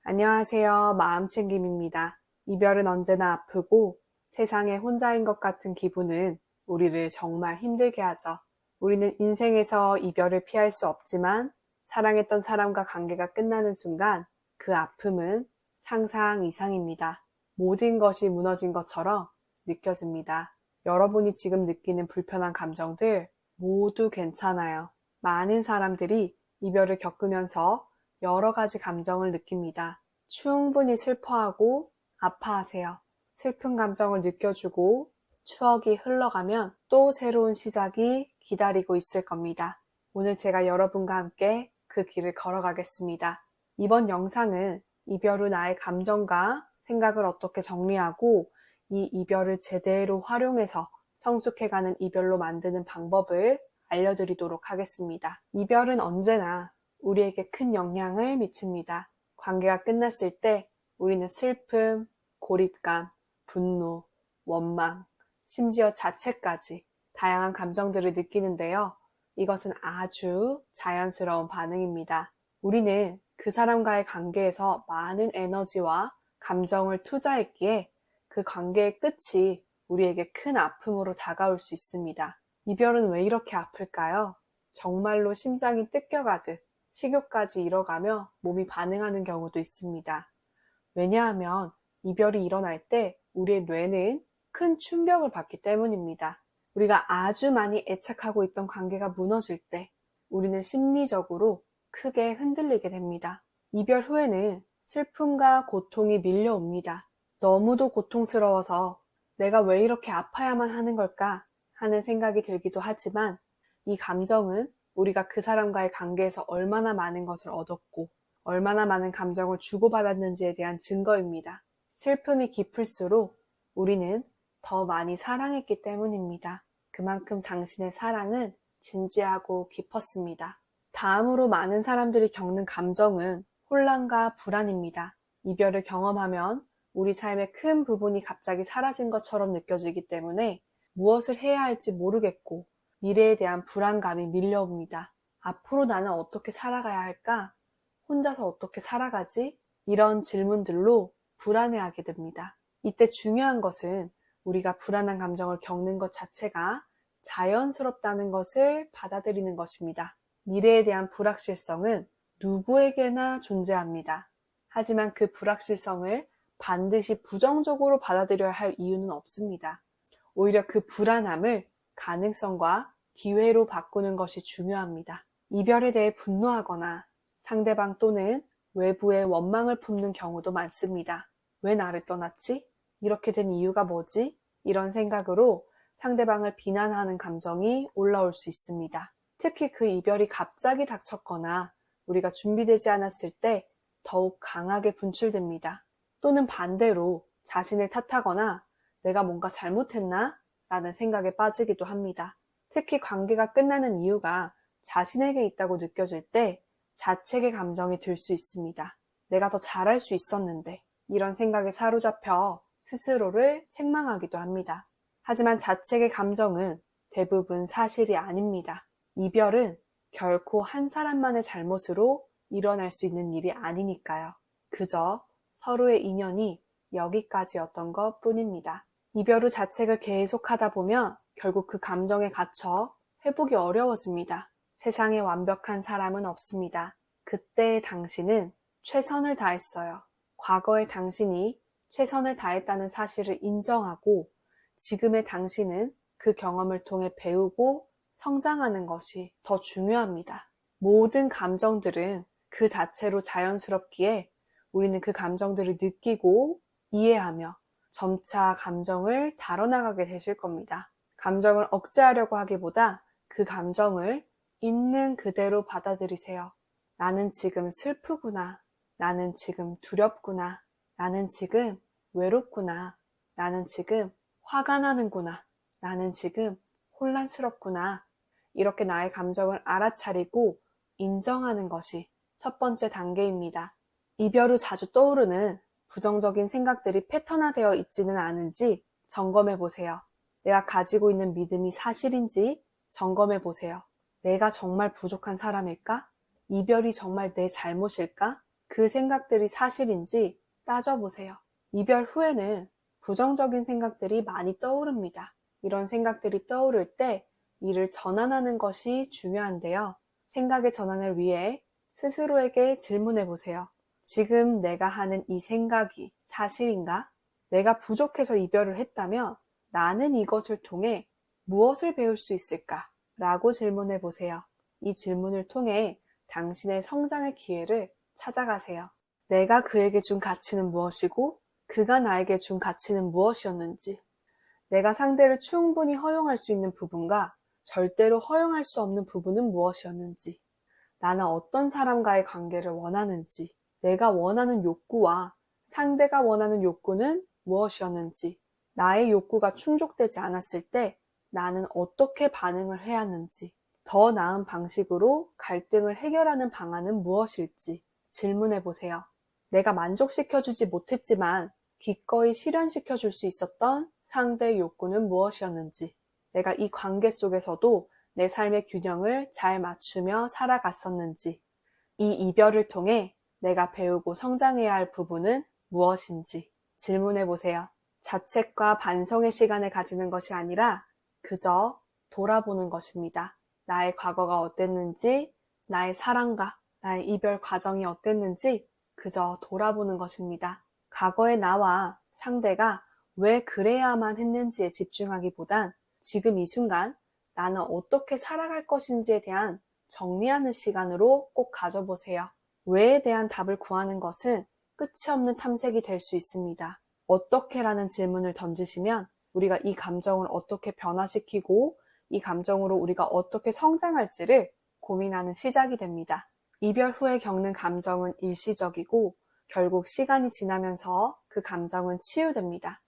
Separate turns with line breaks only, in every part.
안녕하세요. 마음챙김입니다. 이별은 언제나 아프고 세상에 혼자인 것 같은 기분은 우리를 정말 힘들게 하죠. 우리는 인생에서 이별을 피할 수 없지만 사랑했던 사람과 관계가 끝나는 순간 그 아픔은 상상 이상입니다. 모든 것이 무너진 것처럼 느껴집니다. 여러분이 지금 느끼는 불편한 감정들 모두 괜찮아요. 많은 사람들이 이별을 겪으면서 여러 가지 감정을 느낍니다. 충분히 슬퍼하고 아파하세요. 슬픈 감정을 느껴주고 추억이 흘러가면 또 새로운 시작이 기다리고 있을 겁니다. 오늘 제가 여러분과 함께 그 길을 걸어가겠습니다. 이번 영상은 이별 후 나의 감정과 생각을 어떻게 정리하고 이 이별을 제대로 활용해서 성숙해가는 이별로 만드는 방법을 알려드리도록 하겠습니다. 이별은 언제나 우리에게 큰 영향을 미칩니다. 관계가 끝났을 때 우리는 슬픔, 고립감, 분노, 원망, 심지어 자책까지 다양한 감정들을 느끼는데요. 이것은 아주 자연스러운 반응입니다. 우리는 그 사람과의 관계에서 많은 에너지와 감정을 투자했기에 그 관계의 끝이 우리에게 큰 아픔으로 다가올 수 있습니다. 이별은 왜 이렇게 아플까요? 정말로 심장이 뜯겨가듯 식욕까지 잃어가며 몸이 반응하는 경우도 있습니다. 왜냐하면 이별이 일어날 때 우리의 뇌는 큰 충격을 받기 때문입니다. 우리가 아주 많이 애착하고 있던 관계가 무너질 때 우리는 심리적으로 크게 흔들리게 됩니다. 이별 후에는 슬픔과 고통이 밀려옵니다. 너무도 고통스러워서 내가 왜 이렇게 아파야만 하는 걸까 하는 생각이 들기도 하지만 이 감정은 우리가 그 사람과의 관계에서 얼마나 많은 것을 얻었고 얼마나 많은 감정을 주고받았는지에 대한 증거입니다. 슬픔이 깊을수록 우리는 더 많이 사랑했기 때문입니다. 그만큼 당신의 사랑은 진지하고 깊었습니다. 다음으로 많은 사람들이 겪는 감정은 혼란과 불안입니다. 이별을 경험하면 우리 삶의 큰 부분이 갑자기 사라진 것처럼 느껴지기 때문에 무엇을 해야 할지 모르겠고 미래에 대한 불안감이 밀려옵니다. 앞으로 나는 어떻게 살아가야 할까? 혼자서 어떻게 살아가지? 이런 질문들로 불안해하게 됩니다. 이때 중요한 것은 우리가 불안한 감정을 겪는 것 자체가 자연스럽다는 것을 받아들이는 것입니다. 미래에 대한 불확실성은 누구에게나 존재합니다. 하지만 그 불확실성을 반드시 부정적으로 받아들여야 할 이유는 없습니다. 오히려 그 불안함을 가능성과 기회로 바꾸는 것이 중요합니다. 이별에 대해 분노하거나 상대방 또는 외부의 원망을 품는 경우도 많습니다. 왜 나를 떠났지? 이렇게 된 이유가 뭐지? 이런 생각으로 상대방을 비난하는 감정이 올라올 수 있습니다. 특히 그 이별이 갑자기 닥쳤거나 우리가 준비되지 않았을 때 더욱 강하게 분출됩니다. 또는 반대로 자신을 탓하거나 내가 뭔가 잘못했나? 라는 생각에 빠지기도 합니다. 특히 관계가 끝나는 이유가 자신에게 있다고 느껴질 때 자책의 감정이 들 수 있습니다. 내가 더 잘할 수 있었는데 이런 생각에 사로잡혀 스스로를 책망하기도 합니다. 하지만 자책의 감정은 대부분 사실이 아닙니다. 이별은 결코 한 사람만의 잘못으로 일어날 수 있는 일이 아니니까요. 그저 서로의 인연이 여기까지였던 것 뿐입니다. 이별 후 자책을 계속하다 보면 결국 그 감정에 갇혀 회복이 어려워집니다. 세상에 완벽한 사람은 없습니다. 그때의 당신은 최선을 다했어요. 과거의 당신이 최선을 다했다는 사실을 인정하고 지금의 당신은 그 경험을 통해 배우고 성장하는 것이 더 중요합니다. 모든 감정들은 그 자체로 자연스럽기에 우리는 그 감정들을 느끼고 이해하며 점차 감정을 다뤄나가게 되실 겁니다. 감정을 억제하려고 하기보다 그 감정을 있는 그대로 받아들이세요. 나는 지금 슬프구나. 나는 지금 두렵구나. 나는 지금 외롭구나. 나는 지금 화가 나는구나. 나는 지금 혼란스럽구나. 이렇게 나의 감정을 알아차리고 인정하는 것이 첫 번째 단계입니다. 이별 후 자주 떠오르는 부정적인 생각들이 패턴화되어 있지는 않은지 점검해 보세요. 내가 가지고 있는 믿음이 사실인지 점검해 보세요. 내가 정말 부족한 사람일까? 이별이 정말 내 잘못일까? 그 생각들이 사실인지 따져보세요. 이별 후에는 부정적인 생각들이 많이 떠오릅니다. 이런 생각들이 떠오를 때 이를 전환하는 것이 중요한데요. 생각의 전환을 위해 스스로에게 질문해 보세요. 지금 내가 하는 이 생각이 사실인가? 내가 부족해서 이별을 했다면 나는 이것을 통해 무엇을 배울 수 있을까? 라고 질문해 보세요. 이 질문을 통해 당신의 성장의 기회를 찾아가세요. 내가 그에게 준 가치는 무엇이고 그가 나에게 준 가치는 무엇이었는지, 내가 상대를 충분히 허용할 수 있는 부분과 절대로 허용할 수 없는 부분은 무엇이었는지, 나는 어떤 사람과의 관계를 원하는지, 내가 원하는 욕구와 상대가 원하는 욕구는 무엇이었는지, 나의 욕구가 충족되지 않았을 때 나는 어떻게 반응을 해야 하는지, 더 나은 방식으로 갈등을 해결하는 방안은 무엇일지 질문해 보세요. 내가 만족시켜주지 못했지만 기꺼이 실현시켜줄 수 있었던 상대의 욕구는 무엇이었는지, 내가 이 관계 속에서도 내 삶의 균형을 잘 맞추며 살아갔었는지, 이 이별을 통해 내가 배우고 성장해야 할 부분은 무엇인지 질문해 보세요. 자책과 반성의 시간을 가지는 것이 아니라 그저 돌아보는 것입니다. 나의 과거가 어땠는지, 나의 사랑과 나의 이별 과정이 어땠는지 그저 돌아보는 것입니다. 과거의 나와 상대가 왜 그래야만 했는지에 집중하기보단 지금 이 순간 나는 어떻게 살아갈 것인지에 대한 정리하는 시간으로 꼭 가져보세요. 왜에 대한 답을 구하는 것은 끝이 없는 탐색이 될 수 있습니다. 어떻게라는 질문을 던지시면 우리가 이 감정을 어떻게 변화시키고 이 감정으로 우리가 어떻게 성장할지를 고민하는 시작이 됩니다. 이별 후에 겪는 감정은 일시적이고 결국 시간이 지나면서 그 감정은 치유됩니다.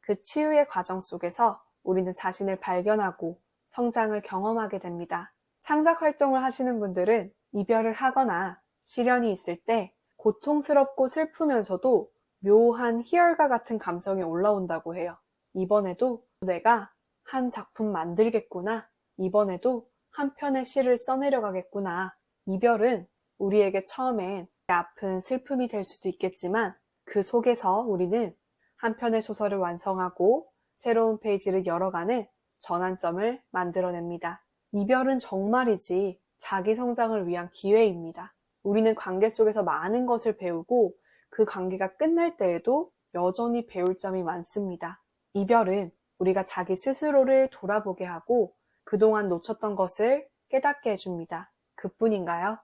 그 치유의 과정 속에서 우리는 자신을 발견하고 성장을 경험하게 됩니다. 창작 활동을 하시는 분들은 이별을 하거나 시련이 있을 때 고통스럽고 슬프면서도 묘한 희열과 같은 감정이 올라온다고 해요. 이번에도 내가 한 작품 만들겠구나. 이번에도 한 편의 시를 써내려가겠구나. 이별은 우리에게 처음엔 아픈 슬픔이 될 수도 있겠지만 그 속에서 우리는 한 편의 소설을 완성하고 새로운 페이지를 열어가는 전환점을 만들어냅니다. 이별은 정말이지 자기 성장을 위한 기회입니다. 우리는 관계 속에서 많은 것을 배우고 그 관계가 끝날 때에도 여전히 배울 점이 많습니다. 이별은 우리가 자기 스스로를 돌아보게 하고 그동안 놓쳤던 것을 깨닫게 해줍니다. 그뿐인가요?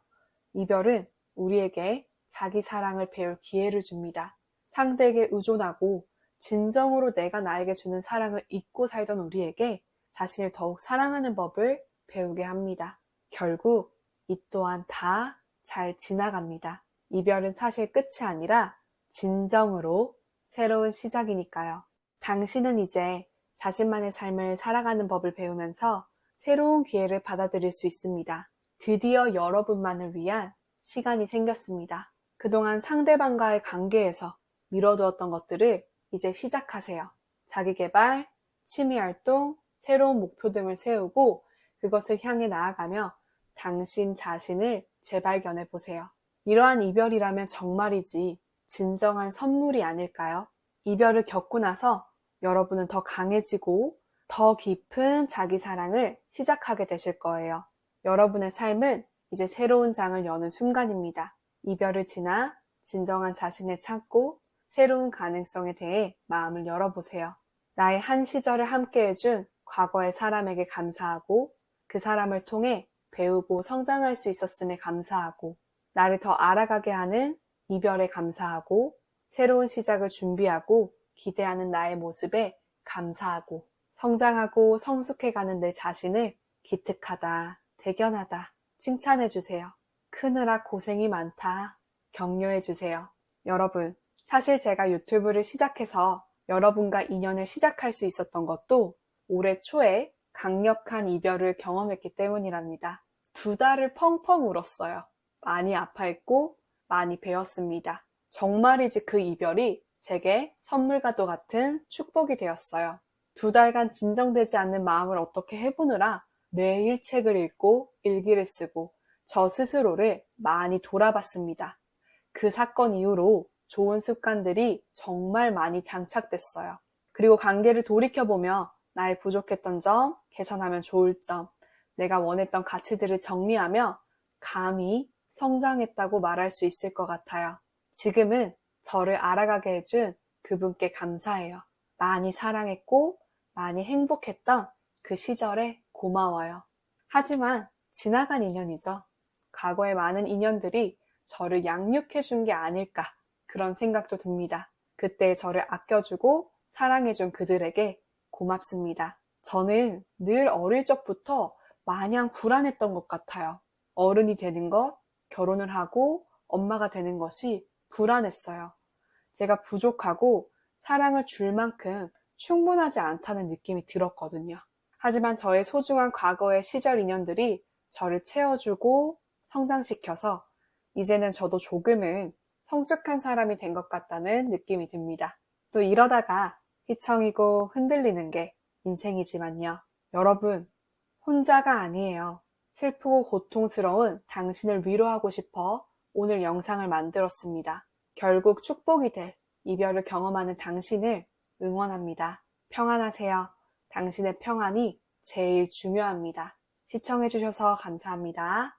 이별은 우리에게 자기 사랑을 배울 기회를 줍니다. 상대에게 의존하고 진정으로 내가 나에게 주는 사랑을 잊고 살던 우리에게 자신을 더욱 사랑하는 법을 배우게 합니다. 결국 이 또한 다 잘 지나갑니다. 이별은 사실 끝이 아니라 진정으로 새로운 시작이니까요. 당신은 이제 자신만의 삶을 살아가는 법을 배우면서 새로운 기회를 받아들일 수 있습니다. 드디어 여러분만을 위한 시간이 생겼습니다. 그동안 상대방과의 관계에서 미뤄두었던 것들을 이제 시작하세요. 자기계발, 취미활동, 새로운 목표 등을 세우고 그것을 향해 나아가며 당신 자신을 재발견해 보세요. 이러한 이별이라면 정말이지 진정한 선물이 아닐까요? 이별을 겪고 나서 여러분은 더 강해지고 더 깊은 자기 사랑을 시작하게 되실 거예요. 여러분의 삶은 이제 새로운 장을 여는 순간입니다. 이별을 지나 진정한 자신을 찾고 새로운 가능성에 대해 마음을 열어보세요. 나의 한 시절을 함께 해준 과거의 사람에게 감사하고 그 사람을 통해 배우고 성장할 수 있었음에 감사하고 나를 더 알아가게 하는 이별에 감사하고 새로운 시작을 준비하고 기대하는 나의 모습에 감사하고 성장하고 성숙해가는 내 자신을 기특하다, 대견하다, 칭찬해주세요. 크느라 고생이 많다, 격려해주세요. 여러분, 사실 제가 유튜브를 시작해서 여러분과 인연을 시작할 수 있었던 것도 올해 초에 강력한 이별을 경험했기 때문이랍니다. 2달을 펑펑 울었어요. 많이 아파했고 많이 배웠습니다. 정말이지 그 이별이 제게 선물과도 같은 축복이 되었어요. 2달간 진정되지 않는 마음을 어떻게 해보느라 매일 책을 읽고 일기를 쓰고 저 스스로를 많이 돌아봤습니다. 그 사건 이후로 좋은 습관들이 정말 많이 장착됐어요. 그리고 관계를 돌이켜보며 나의 부족했던 점, 개선하면 좋을 점, 내가 원했던 가치들을 정리하며 감히 성장했다고 말할 수 있을 것 같아요. 지금은 저를 알아가게 해준 그분께 감사해요. 많이 사랑했고 많이 행복했던 그 시절에 고마워요. 하지만 지나간 인연이죠. 과거의 많은 인연들이 저를 양육해준 게 아닐까 그런 생각도 듭니다. 그때 저를 아껴주고 사랑해준 그들에게 고맙습니다. 저는 늘 어릴 적부터 마냥 불안했던 것 같아요. 어른이 되는 것, 결혼을 하고 엄마가 되는 것이 불안했어요. 제가 부족하고 사랑을 줄 만큼 충분하지 않다는 느낌이 들었거든요. 하지만 저의 소중한 과거의 시절 인연들이 저를 채워주고 성장시켜서 이제는 저도 조금은 성숙한 사람이 된 것 같다는 느낌이 듭니다. 또 이러다가 휘청이고 흔들리는 게 인생이지만요. 여러분, 혼자가 아니에요. 슬프고 고통스러운 당신을 위로하고 싶어 오늘 영상을 만들었습니다. 결국 축복이 될 이별을 경험하는 당신을 응원합니다. 평안하세요. 당신의 평안이 제일 중요합니다. 시청해주셔서 감사합니다.